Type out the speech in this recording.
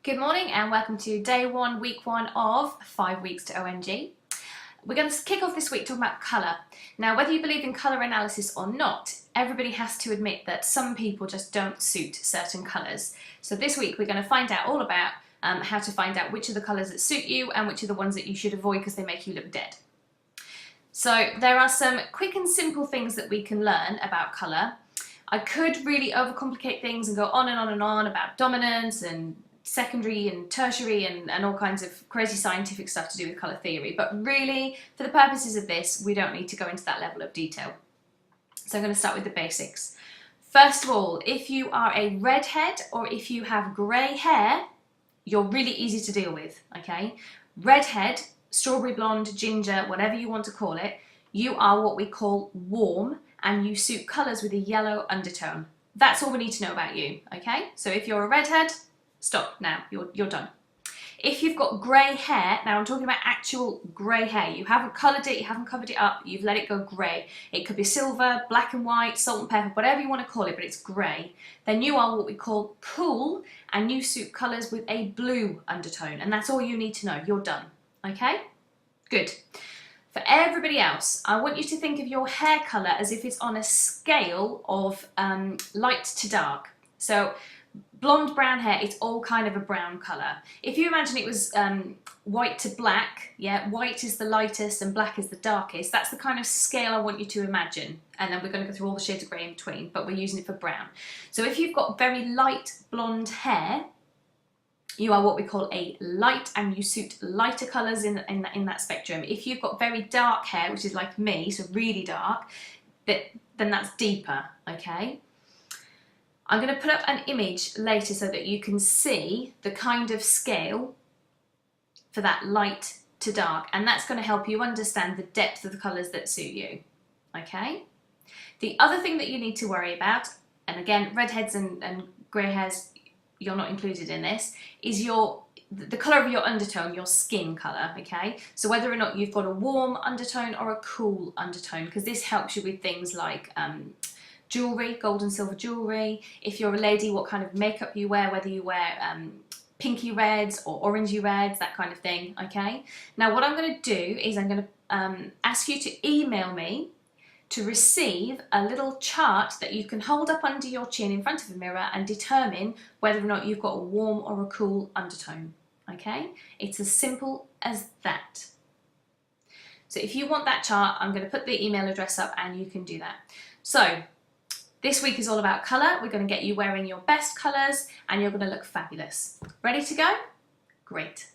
Good morning and welcome to day one, week one of 5 weeks to OMG. We're going to kick off this week talking about colour. Now, whether you believe in colour analysis or not, everybody has to admit that some people just don't suit certain colours. So this week we're going to find out all about how to find out which are the colours that suit you and which are the ones that you should avoid because they make you look dead. So there are some quick and simple things that we can learn about colour. I could really overcomplicate things and go on and on and on about dominance and secondary and tertiary and all kinds of crazy scientific stuff to do with colour theory, but really for the purposes of this we don't need to go into that level of detail. So I'm going to start with the basics. First of all, if you are a redhead or if you have grey hair, you're really easy to deal with, okay? Redhead, strawberry blonde, ginger, whatever you want to call it, you are what we call warm and you suit colours with a yellow undertone. That's all we need to know about you, okay? So if you're a redhead, stop now, you're done. If you've got grey hair, now I'm talking about actual grey hair, you haven't coloured it, you haven't covered it up, you've let it go grey. It could be silver, black and white, salt and pepper, whatever you want to call it, but it's grey. Then you are what we call cool and you suit colours with a blue undertone, and that's all you need to know, you're done, okay? Good. For everybody else, I want you to think of your hair colour as if it's on a scale of light to dark. So blonde brown hair, it's all kind of a brown colour. If you imagine it was white to black, yeah, white is the lightest and black is the darkest, that's the kind of scale I want you to imagine. And then we're going to go through all the shades of grey in between, but we're using it for brown. So if you've got very light blonde hair, you are what we call a light and you suit lighter colours in that spectrum. If you've got very dark hair, which is like me, so really dark, then that's deeper, okay? I'm going to put up an image later so that you can see the kind of scale for that light to dark, and that's going to help you understand the depth of the colours that suit you, okay? The other thing that you need to worry about, and again, redheads and grey hairs, you're not included in this, is the colour of your undertone, your skin colour, okay? So whether or not you've got a warm undertone or a cool undertone, because this helps you with things like jewellery, gold and silver jewellery. If you're a lady, what kind of makeup you wear, whether you wear pinky reds or orangey reds, that kind of thing, okay? Now what I'm going to do is I'm going to ask you to email me to receive a little chart that you can hold up under your chin in front of a mirror and determine whether or not you've got a warm or a cool undertone, okay? It's as simple as that. So if you want that chart, I'm going to put the email address up and you can do that. So this week is all about colour. We're going to get you wearing your best colours and you're going to look fabulous. Ready to go? Great.